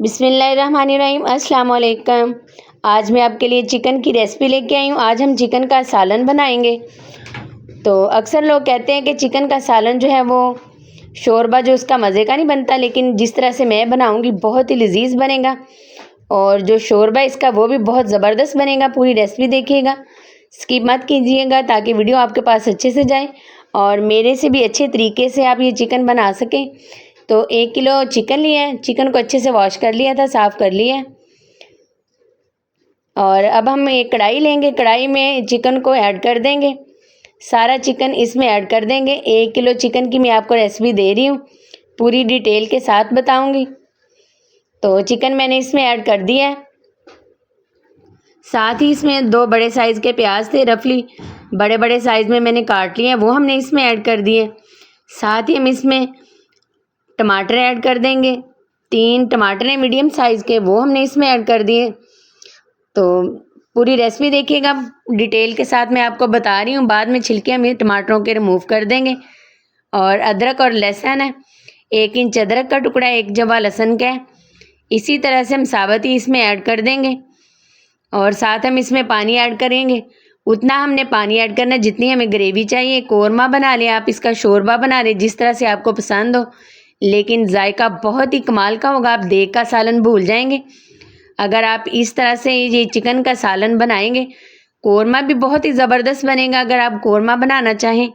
बिस्मिल्लाहिर्रहमानिर्रहीम। अस्सलाम वालेकुम। आज मैं आपके लिए चिकन की रेसिपी लेके आई हूँ। आज हम चिकन का सालन बनाएंगे। तो अक्सर लोग कहते हैं कि चिकन का सालन जो है वो शोरबा जो उसका मज़े का नहीं बनता, लेकिन जिस तरह से मैं बनाऊंगी बहुत ही लजीज बनेगा। और जो शोरबा इसका वो भी बहुत ज़बरदस्त बनेगा। पूरी रेसिपी देखिएगा, स्किप मत कीजिएगा ताकि वीडियो आपके पास अच्छे से जाए और मेरे से भी अच्छे तरीके से आप ये चिकन बना सकें। तो 1 किलो चिकन लिया है। चिकन को अच्छे से वॉश कर लिया था, साफ़ कर लिया है। और अब हम एक कढ़ाई लेंगे, कढ़ाई में चिकन को ऐड कर देंगे। सारा चिकन इसमें ऐड कर देंगे। 1 किलो चिकन की मैं आपको रेसिपी दे रही हूँ, पूरी डिटेल के साथ बताऊँगी। तो चिकन मैंने इसमें ऐड कर दिया है। साथ ही इसमें 2 बड़े साइज़ के प्याज थे, रफली बड़े बड़े साइज़ में मैंने काट लिए हैं, वो हमने इसमें ऐड कर दिए। साथ ही हम इसमें टमाटर ऐड कर देंगे। 3 टमाटर हैं मीडियम साइज़ के, वो हमने इसमें ऐड कर दिए। तो पूरी रेसिपी देखिएगा, डिटेल के साथ मैं आपको बता रही हूँ। बाद में छिलके हम ये टमाटरों के रिमूव कर देंगे। और अदरक और लहसुन है, 1 इंच अदरक का टुकड़ा, 1 जवा लहसुन का है। इसी तरह से हम साबुत ही इसमें ऐड कर देंगे। और साथ हम इसमें पानी ऐड करेंगे। उतना हमने पानी ऐड करना है जितनी हमें ग्रेवी चाहिए। कोरमा बना लें आप, इसका शोरबा बना लें, जिस तरह से आपको पसंद हो, लेकिन जायका बहुत ही कमाल का होगा। आप देग का सालन भूल जाएंगे अगर आप इस तरह से ये चिकन का सालन बनाएंगे। कोरमा भी बहुत ही ज़बरदस्त बनेगा अगर आप कोरमा बनाना चाहें।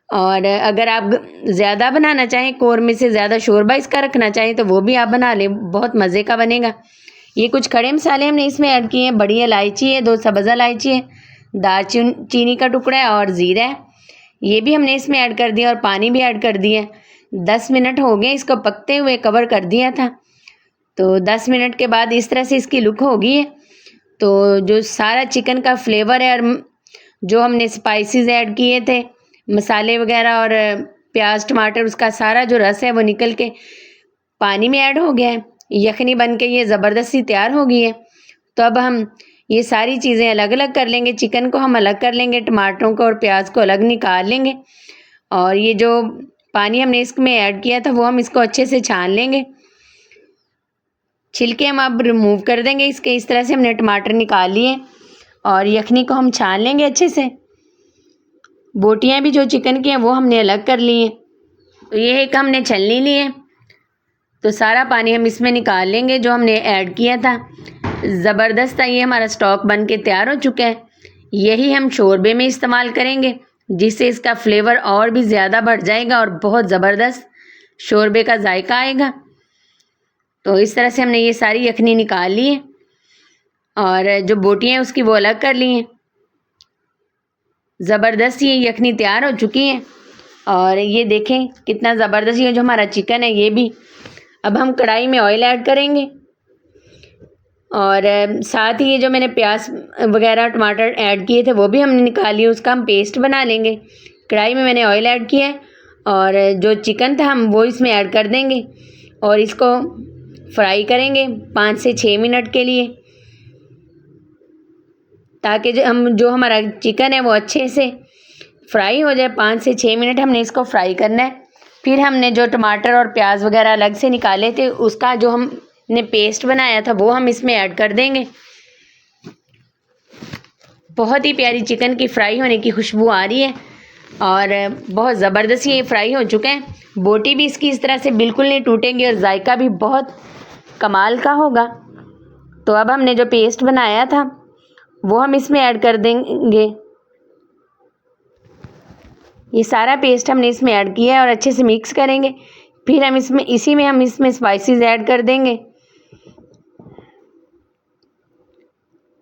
और अगर आप ज़्यादा बनाना चाहें, कोरमे से ज़्यादा शोरबा इसका रखना चाहें, तो वो भी आप बना लें, बहुत मज़े का बनेगा। ये कुछ खड़े मसाले हमने इसमें ऐड किए हैं। बड़ी इलायची है, 2 सब्ज़ इलायची है, दालचीनी का टुकड़ा है और ज़ीरा है, ये भी हमने इसमें ऐड कर दिया। और पानी भी ऐड कर दिया। 10 मिनट हो गए इसको पकते हुए, कवर कर दिया था। तो 10 मिनट के बाद इस तरह से इसकी लुक होगी है। तो जो सारा चिकन का फ्लेवर है और जो हमने स्पाइसेस ऐड किए थे, मसाले वगैरह और प्याज टमाटर, उसका सारा जो रस है वो निकल के पानी में ऐड हो गया है। यखनी बन के ये ज़बरदस्त सी तैयार हो गई है। तो अब हम ये सारी चीज़ें अलग अलग कर लेंगे। चिकन को हम अलग कर लेंगे, टमाटरों को और प्याज को अलग निकाल लेंगे। और ये जो पानी हमने इसमें ऐड किया था वो हम इसको अच्छे से छान लेंगे। छिलके हम अब रिमूव कर देंगे इसके। इस तरह से हमने टमाटर निकाल लिए और यखनी को हम छान लेंगे अच्छे से। बोटियां भी जो चिकन की हैं वो हमने अलग कर ली हैं। तो ये एक हमने छलनी ली है। तो सारा पानी हम इसमें निकाल लेंगे जो हमने ऐड किया था। ज़बरदस्त ये हमारा स्टॉक बन के तैयार हो चुका है। यही हम शोरबे में इस्तेमाल करेंगे, जिससे इसका फ्लेवर और भी ज़्यादा बढ़ जाएगा और बहुत ज़बरदस्त शोरबे का जायका आएगा। तो इस तरह से हमने ये सारी यखनी निकाल ली है और जो बोटियाँ हैं उसकी वो अलग कर ली हैं। ज़बरदस्त ये यखनी तैयार हो चुकी है। और ये देखें कितना ज़बरदस्त ये जो हमारा चिकन है ये भी। अब हम कढ़ाई में ऑयल ऐड करेंगे और साथ ही ये जो मैंने प्याज वगैरह टमाटर ऐड किए थे वो भी हमने निकाली, उसका हम पेस्ट बना लेंगे। कढ़ाई में मैंने ऑयल ऐड किया है और जो चिकन था हम वो इसमें ऐड कर देंगे और इसको फ्राई करेंगे 5 से 6 मिनट के लिए, ताकि जो हमारा चिकन है वो अच्छे से फ्राई हो जाए। 5 से 6 मिनट हमने इसको फ्राई करना है। फिर हमने जो टमाटर और प्याज वगैरह अलग से निकाले थे, उसका जो हमने पेस्ट बनाया था वो हम इसमें ऐड कर देंगे। बहुत ही प्यारी चिकन की फ्राई होने की खुशबू आ रही है और बहुत ज़बरदस्त ये फ्राई हो चुके हैं। बोटी भी इसकी इस तरह से बिल्कुल नहीं टूटेंगी और जायका भी बहुत कमाल का होगा। तो अब हमने जो पेस्ट बनाया था वो हम इसमें ऐड कर देंगे। ये सारा पेस्ट हमने इसमें ऐड किया है और अच्छे से मिक्स करेंगे। फिर हम इसमें स्पाइसेस ऐड कर देंगे।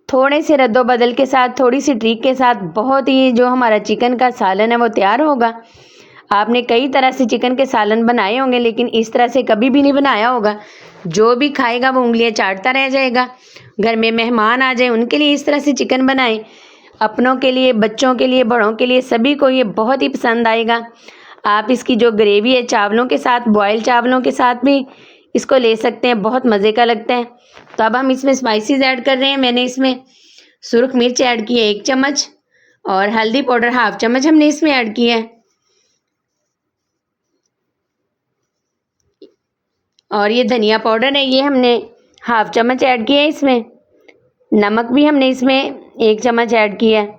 थोड़े से रद्दो बदल के साथ, थोड़ी सी ट्रिक के साथ बहुत ही जो हमारा चिकन का सालन है वो तैयार होगा। आपने कई तरह से चिकन के सालन बनाए होंगे, लेकिन इस तरह से कभी भी नहीं बनाया होगा। जो भी खाएगा वो उंगलियां चाटता रह जाएगा। घर में मेहमान आ जाए उनके लिए इस तरह से चिकन बनाएं। अपनों के लिए, बच्चों के लिए, बड़ों के लिए, सभी को ये बहुत ही पसंद आएगा। आप इसकी जो ग्रेवी है चावलों के साथ, बॉयल चावलों के साथ भी इसको ले सकते हैं, बहुत मज़े का लगता है। तो अब हम इसमें स्पाइसेस ऐड कर रहे हैं। मैंने इसमें सुरख मिर्च ऐड की है 1 चम्मच और हल्दी पाउडर 1/2 चम्मच हमने इसमें ऐड किया है। और ये धनिया पाउडर है, ये हमने हाफ चम्मच ऐड किया है इसमें। नमक भी हमने इसमें 1 चम्मच ऐड किया है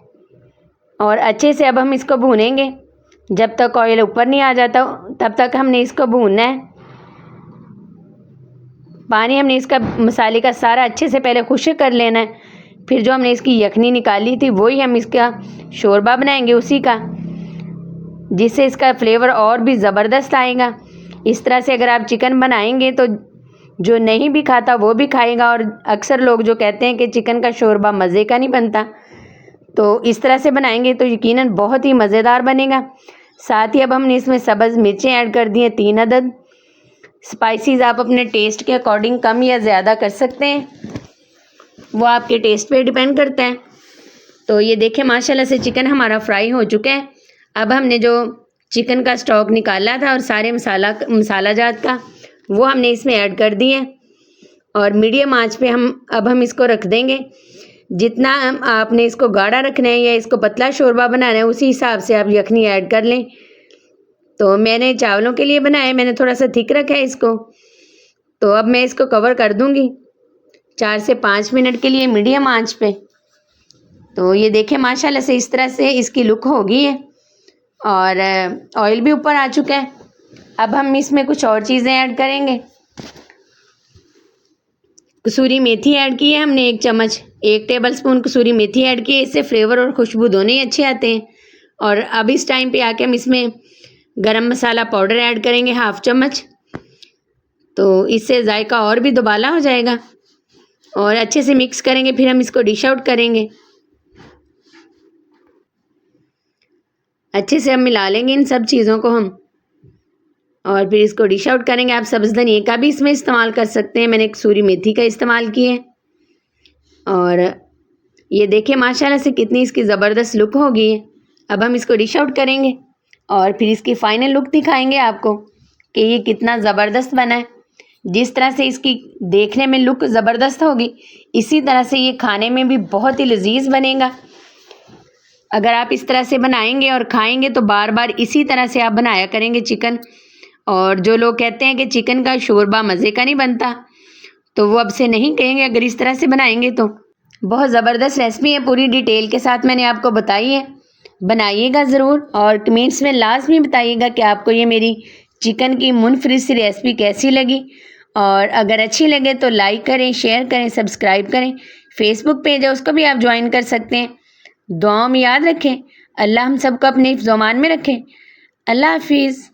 और अच्छे से अब हम इसको भूनेंगे। जब तक ऑयल ऊपर नहीं आ जाता तब तक हमने इसको भूनना है। पानी हमने इसका मसाले का सारा अच्छे से पहले खुश्क कर लेना है। फिर जो हमने इसकी यखनी निकाली थी वही हम इसका शोरबा बनाएंगे उसी का, जिससे इसका फ्लेवर और भी ज़बरदस्त आएगा। इस तरह से अगर आप चिकन बनाएंगे तो जो नहीं भी खाता वो भी खाएगा। और अक्सर लोग जो कहते हैं कि चिकन का शोरबा मज़े का नहीं बनता, तो इस तरह से बनाएंगे तो यकीनन बहुत ही मज़ेदार बनेगा। साथ ही अब हमने इसमें सब्ज़ मिर्चें ऐड कर दी हैं 3 अदद। स्पाइसेस आप अपने टेस्ट के अकॉर्डिंग कम या ज़्यादा कर सकते हैं, वो आपके टेस्ट पे डिपेंड करता है। तो ये देखें माशाल्लाह से चिकन हमारा फ्राई हो चुका है। अब हमने जो चिकन का स्टॉक निकाला था और सारे मसाला जात का वो हमने इसमें ऐड कर दिए और मीडियम आंच पे हम इसको रख देंगे। जितना आपने इसको गाढ़ा रखना है या इसको पतला शोरबा बनाना है उसी हिसाब से आप यखनी ऐड कर लें। तो मैंने चावलों के लिए बनाया, मैंने थोड़ा सा थिक रखा है इसको। तो अब मैं इसको कवर कर दूंगी 4 से 5 मिनट के लिए मीडियम आंच पे। तो ये देखें माशाल्लाह से इस तरह से इसकी लुक हो गई है और ऑयल भी ऊपर आ चुका है। अब हम इसमें कुछ और चीज़ें ऐड करेंगे। कसूरी मेथी ऐड की है हमने 1 चम्मच, 1 टेबलस्पून कसूरी मेथी ऐड की है। इससे फ्लेवर और खुशबू दोनों ही अच्छे आते हैं। और अब इस टाइम पे आके हम इसमें गरम मसाला पाउडर ऐड करेंगे 1/2 चम्मच। तो इससे जायका और भी दुबाला हो जाएगा और अच्छे से मिक्स करेंगे। फिर हम इसको डिश आउट करेंगे। अच्छे से हम मिला लेंगे इन सब चीज़ों को हम और फिर इसको डिश आउट करेंगे। आप सब्ज़ धनिया का भी इसमें इस्तेमाल कर सकते हैं, मैंने कसूरी मेथी का इस्तेमाल किया है। और ये देखिए माशाल्लाह से कितनी इसकी ज़बरदस्त लुक हो गई है। अब हम इसको डिश आउट करेंगे और फिर इसकी फ़ाइनल लुक दिखाएंगे आपको कि ये कितना ज़बरदस्त बना है। जिस तरह से इसकी देखने में लुक ज़बरदस्त होगी इसी तरह से ये खाने में भी बहुत ही लजीज बनेगा। अगर आप इस तरह से बनाएंगे और खाएंगे तो बार बार इसी तरह से आप बनाया करेंगे चिकन। और जो लोग कहते हैं कि चिकन का शोरबा मज़े का नहीं बनता, तो वो अब से नहीं कहेंगे अगर इस तरह से बनाएंगे तो। बहुत ज़बरदस्त रेसिपी है, पूरी डिटेल के साथ मैंने आपको बताई है। बनाइएगा ज़रूर और कमेंट्स में लाजमी बताइएगा कि आपको ये मेरी चिकन की मुनफरिद सी रेसिपी कैसी लगी। और अगर अच्छी लगे तो लाइक करें, शेयर करें, सब्सक्राइब करें। फेसबुक पेज है उसको भी आप ज्वाइन कर सकते हैं। दुआओं में याद रखें। अल्लाह हम सबको अपने ज़मान में रखें। अल्लाह हाफिज़।